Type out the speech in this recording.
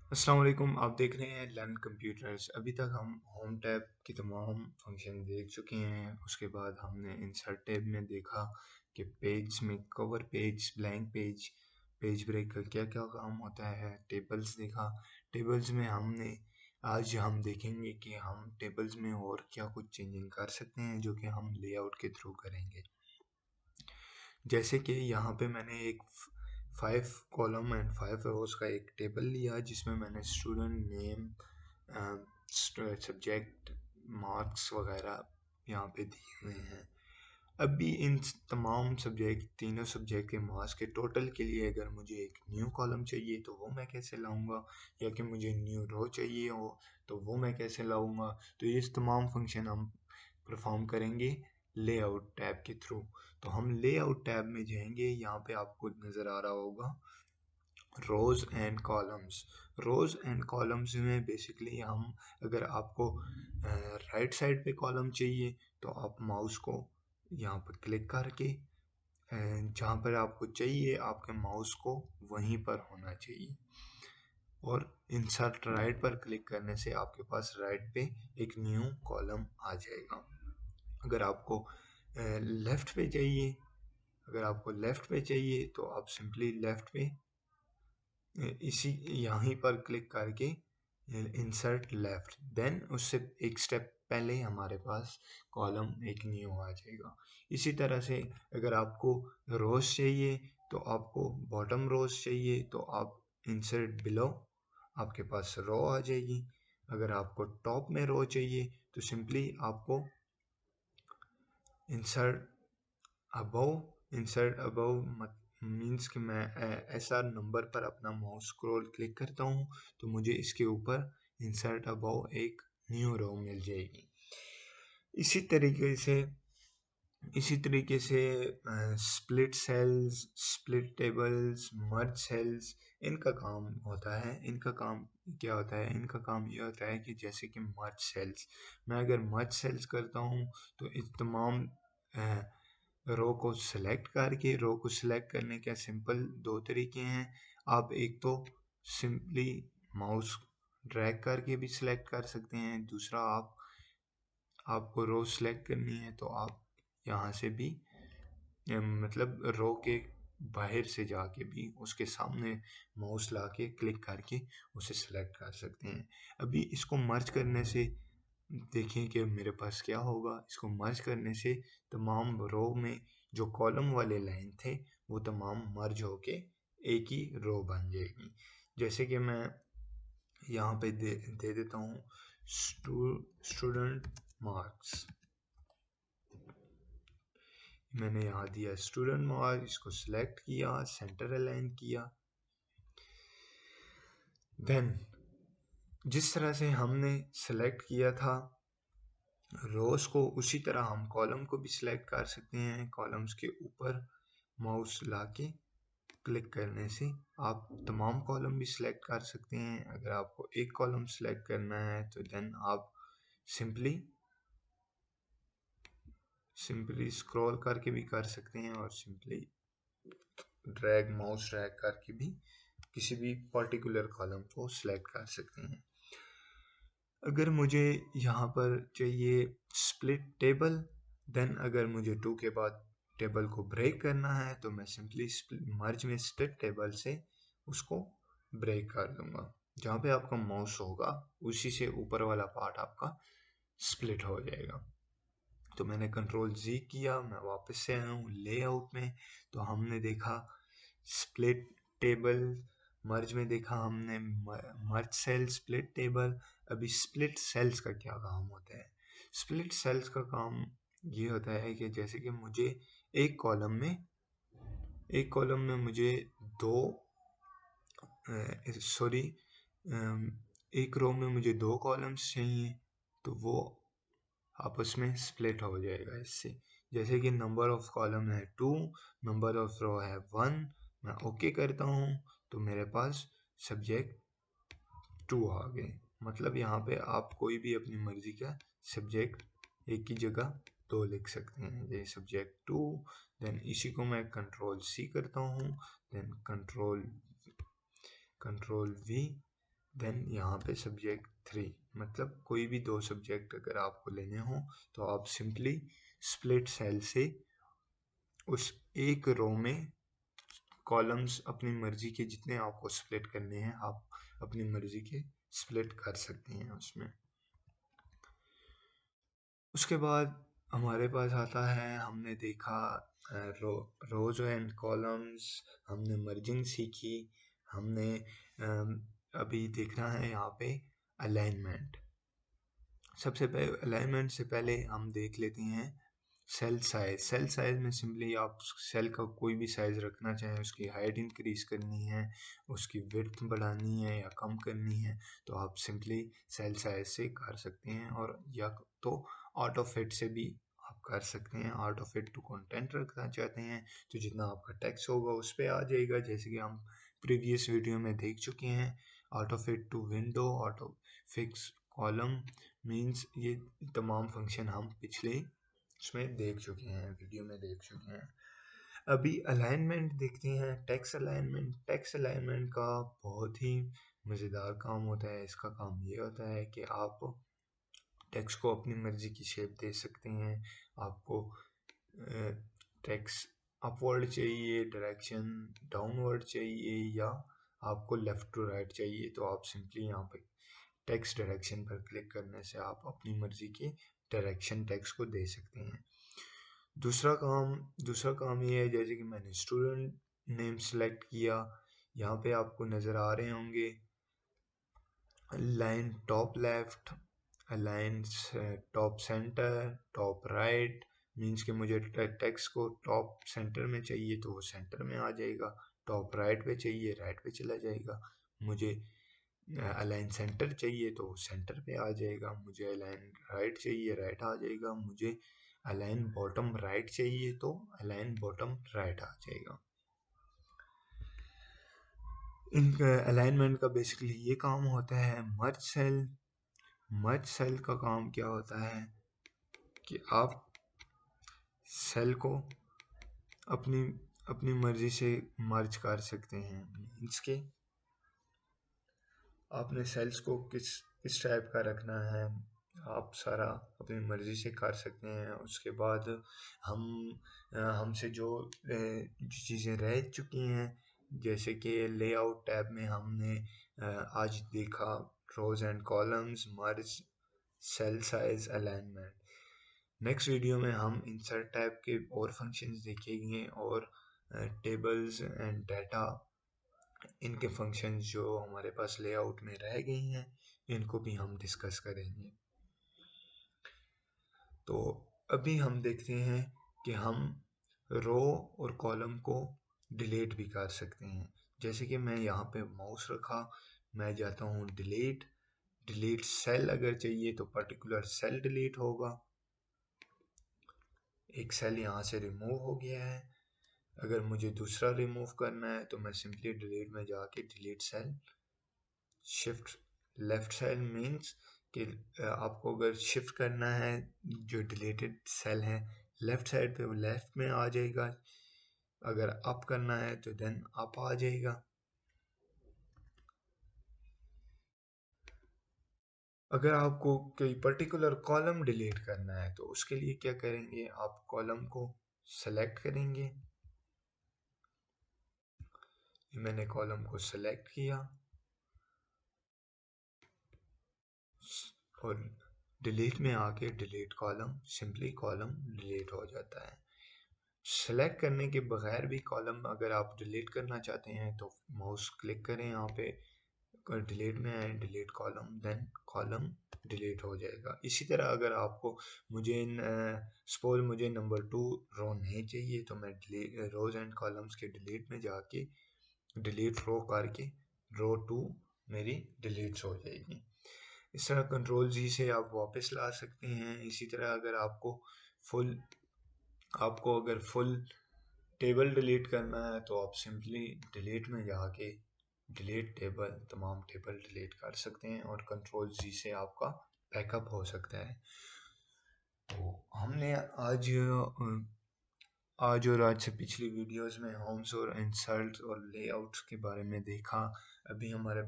अस्सलाम वालेकुम। आप देख रहे हैं लर्न कंप्यूटर्स। अभी तक हम होम टैब की तमाम फंक्शन देख चुके हैं। उसके बाद हमने इंसर्ट टैब में देखा कि पेज में cover page, blank page, page break का क्या क्या काम होता है। टेबल्स देखा। टेबल्स में हमने आज हम देखेंगे कि हम टेबल्स में और क्या कुछ चेंजिंग कर सकते हैं जो कि हम लेआउट के थ्रू करेंगे। जैसे कि यहाँ पे मैंने एक 5 कॉलम एंड 5 रोज का एक टेबल लिया जिसमें मैंने स्टूडेंट नेम, सब्जेक्ट, मार्क्स वगैरह यहाँ पे दिए हुए हैं। अभी इन तमाम सब्जेक्ट, तीनों सब्जेक्ट के मार्क्स के टोटल के लिए अगर मुझे एक न्यू कॉलम चाहिए तो वो मैं कैसे लाऊंगा, या कि मुझे न्यू रो चाहिए हो तो वो मैं कैसे लाऊंगा। तो ये तमाम फंक्शन हम परफॉर्म करेंगे लेआउट टैब के थ्रू। तो हम लेआउट टैब में जाएंगे। यहाँ पे आपको नज़र आ रहा होगा rows and columns. Rows and columns में बेसिकली हम, अगर आपको राइट साइड पे कॉलम चाहिए तो आप माउस को यहाँ पर क्लिक करके जहाँ पर आपको चाहिए आपके माउस को वहीं पर होना चाहिए, और इंसर्ट राइट पर क्लिक करने से आपके पास राइट पे एक न्यू कॉलम आ जाएगा। अगर आपको लेफ़्ट पे चाहिए, अगर आपको लेफ़्ट पे चाहिए तो आप सिंपली लेफ़्ट पे इसी यहीं पर क्लिक करके इंसर्ट लेफ़्ट, देन उससे एक स्टेप पहले हमारे पास कॉलम एक न्यू आ जाएगा। इसी तरह से अगर आपको रोज़ चाहिए तो आपको बॉटम रोज़ चाहिए तो आप इंसर्ट बिलो, आपके पास रो आ जाएगी। अगर आपको टॉप में रो चाहिए तो सिंपली आपको insert above, insert above means कि मैं ऐसा नंबर पर अपना माउस स्क्रॉल क्लिक करता हूँ तो मुझे इसके ऊपर इंसर्ट अबव एक न्यू रो मिल जाएगी। इसी तरीके से split sales, split tables, merge cells, इनका काम होता है। इनका काम क्या होता है? इनका काम ये होता है कि जैसे कि मर्ज सेल्स, मैं अगर मर्ज सेल्स करता हूँ तो इस तमाम रो को सिलेक्ट करके, रो को सिलेक्ट करने के सिंपल दो तरीके हैं। आप एक तो सिंपली माउस ड्रैग करके भी सिलेक्ट कर सकते हैं, दूसरा आपको रो सिलेक्ट करनी है तो आप यहाँ से भी मतलब रो के बाहर से जाके भी उसके सामने माउस ला के क्लिक करके उसे सिलेक्ट कर सकते हैं। अभी इसको मर्ज करने से देखिए कि मेरे पास क्या होगा। इसको मर्ज करने से तमाम रो में जो कॉलम वाले लाइन थे वो तमाम मर्ज होके एक ही रो बन जाएगी। जैसे कि मैं यहाँ पे दे देता हूँ स्टूडेंट मार्क्स। मैंने यहाँ दिया स्टूडेंट मार्क्स, इसको सिलेक्ट किया, सेंटर अलाइन किया। देन जिस तरह से हमने सेलेक्ट किया था रोज को, उसी तरह हम कॉलम को भी सिलेक्ट कर सकते हैं। कॉलम्स के ऊपर माउस लाके क्लिक करने से आप तमाम कॉलम भी सिलेक्ट कर सकते हैं। अगर आपको एक कॉलम सिलेक्ट करना है तो देन आप सिंपली स्क्रॉल करके भी कर सकते हैं, और सिंपली माउस ड्रैग करके भी किसी भी पर्टिकुलर कॉलम को सिलेक्ट कर सकते हैं। अगर मुझे यहाँ पर चाहिए स्प्लिट टेबल, देन अगर मुझे टू के बाद टेबल को ब्रेक करना है तो मैं सिंपली मर्ज में स्प्लिट टेबल से उसको ब्रेक कर दूंगा। जहाँ पे आपका माउस होगा उसी से ऊपर वाला पार्ट आपका स्प्लिट हो जाएगा। तो मैंने कंट्रोल जी किया, मैं वापस से आया हूँ लेआउट में। तो हमने देखा स्प्लिट टेबल, मर्ज में देखा हमने मर्ज सेल, स्प्लिट टेबल। अभी स्प्लिट सेल्स का क्या काम होता है? स्प्लिट सेल्स का काम ये होता है कि जैसे कि मुझे एक कॉलम में मुझे दो सॉरी एक रो में मुझे दो कॉलम्स चाहिए तो वो आपस में स्प्लिट हो जाएगा इससे। जैसे कि नंबर ऑफ कॉलम है 2, नंबर ऑफ रो है 1, मैं ओके करता हूँ तो मेरे पास सब्जेक्ट 2 आ गए। मतलब यहाँ पे आप कोई भी अपनी मर्जी का सब्जेक्ट एक ही जगह 2 लिख सकते हैं। ये सब्जेक्ट 2, देन इसी को मैं कंट्रोल सी करता हूँ, देन कंट्रोल वी, देन यहाँ पे सब्जेक्ट 3, मतलब कोई भी 2 सब्जेक्ट अगर आपको लेने हो तो आप सिंपली स्प्लिट सेल से उस एक रो में कॉलम्स अपनी मर्जी के जितने आपको स्प्लिट करने हैं आप अपनी मर्जी के स्प्लिट कर सकते हैं उसमें। उसके बाद हमारे पास आता है, हमने देखा रोज एंड कॉलम्स, हमने मर्जिंग सीखी, हमने अभी देखना है यहाँ पे अलाइनमेंट। सबसे पहले अलाइनमेंट से पहले हम देख लेते हैं सेल साइज। सेल साइज में सिंपली आप सेल का कोई भी साइज रखना चाहें, उसकी हाइट इंक्रीज करनी है, उसकी विड्थ बढ़ानी है या कम करनी है, तो आप सिंपली सेल साइज से कर सकते हैं। और या तो ऑटो फिट से भी आप कर सकते हैं। ऑटो फिट टू कंटेंट रखना चाहते हैं तो जितना आपका टेक्स्ट होगा उस पर आ जाएगा, जैसे कि हम प्रीवियस वीडियो में देख चुके हैं। Auto fit to window, auto fix column means ये तमाम फंक्शन हम पिछले उसमें देख चुके हैं, वीडियो में देख चुके हैं। अभी अलाइनमेंट देखते हैं, टेक्स्ट अलाइनमेंट। टेक्स्ट अलाइनमेंट का बहुत ही मज़ेदार काम होता है। इसका काम ये होता है कि आप टेक्स्ट को अपनी मर्ज़ी की शेप दे सकते हैं। आपको टेक्स्ट अपवर्ड चाहिए, डायरेक्शन डाउनवर्ड चाहिए, या आपको लेफ़्ट टू राइट चाहिए, तो आप सिंपली यहाँ पे टेक्स्ट डायरेक्शन पर क्लिक करने से आप अपनी मर्ज़ी के डायरेक्शन टेक्स्ट को दे सकते हैं। दूसरा काम ये है, जैसे कि मैंने स्टूडेंट नेम सेलेक्ट किया, यहाँ पे आपको नज़र आ रहे होंगे line top left, line top centre, top right. Means कि मुझे टेक्स्ट को टॉप सेंटर में चाहिए तो वो सेंटर में आ जाएगा, टॉप राइट पे चाहिए राइट पे चला जाएगा, मुझे अलाइन सेंटर चाहिए तो सेंटर पे आ जाएगा, मुझे अलाइन राइट चाहिए राइट आ जाएगा, मुझे अलाइन बॉटम राइट चाहिए तो अलाइन बॉटम राइट आ जाएगा। इन अलाइनमेंट का बेसिकली ये काम होता है। मर्ज सेल का काम क्या होता है कि आप सेल को अपनी अपनी मर्जी से मर्ज कर सकते हैं। मीन्स के आपने सेल्स को किस टाइप का रखना है आप सारा अपनी मर्ज़ी से कर सकते हैं। उसके बाद हमसे जो चीज़ें रह चुकी हैं, जैसे कि लेआउट टैब में हमने आज देखा rows and columns, merge, cell size, alignment. Next video में हम इंसर्ट टैब के और फंक्शंस देखेंगे और टेबल्स एंड डाटा, इनके फंक्शंस जो हमारे पास लेआउट में रह गई हैं इनको भी हम डिस्कस करेंगे। तो अभी हम देखते हैं कि हम रो और कॉलम को डिलीट भी कर सकते हैं। जैसे कि मैं यहाँ पे माउस रखा, मैं जाता हूँ डिलीट सेल। अगर चाहिए तो पर्टिकुलर सेल डिलीट होगा, एक सेल यहाँ से रिमूव हो गया है। अगर मुझे दूसरा रिमूव करना है तो मैं सिंपली डिलीट में जाके delete cell, shift left cell means कि आपको अगर शिफ्ट करना है जो डिलीटेड सेल है लेफ्ट साइड पे, वो लेफ्ट में आ जाएगा। अगर अप करना है तो देन अप आ जाएगा। अगर आपको कोई पर्टिकुलर कॉलम डिलीट करना है तो उसके लिए क्या करेंगे, आप कॉलम को सेलेक्ट करेंगे। मैंने कॉलम को सेलेक्ट किया और डिलीट में आके delete column, simply column delete हो जाता है। सेलेक्ट करने के बगैर भी कॉलम अगर आप डिलीट करना चाहते हैं तो माउस क्लिक करें यहाँ पे, डिलीट में आए, delete column, then column delete हो जाएगा। इसी तरह अगर आपको सपोज मुझे नंबर 2 रो नहीं चाहिए तो मैं रोज एंड कॉलम्स के डिलीट में जाके डिलीट रो करके रो 2 मेरी डिलीट हो जाएगी। इस तरह कंट्रोल जी से आप वापस ला सकते हैं। इसी तरह अगर आपको अगर फुल टेबल डिलीट करना है तो आप सिंपली डिलीट में जाके डिलीट टेबल, तमाम टेबल डिलीट कर सकते हैं और कंट्रोल जी से आपका बैकअप हो सकता है। तो हमने आज और आज से पिछली वीडियोस में होम्स और इंसर्ट्स और लेआउट्स के बारे में देखा। अभी हमारे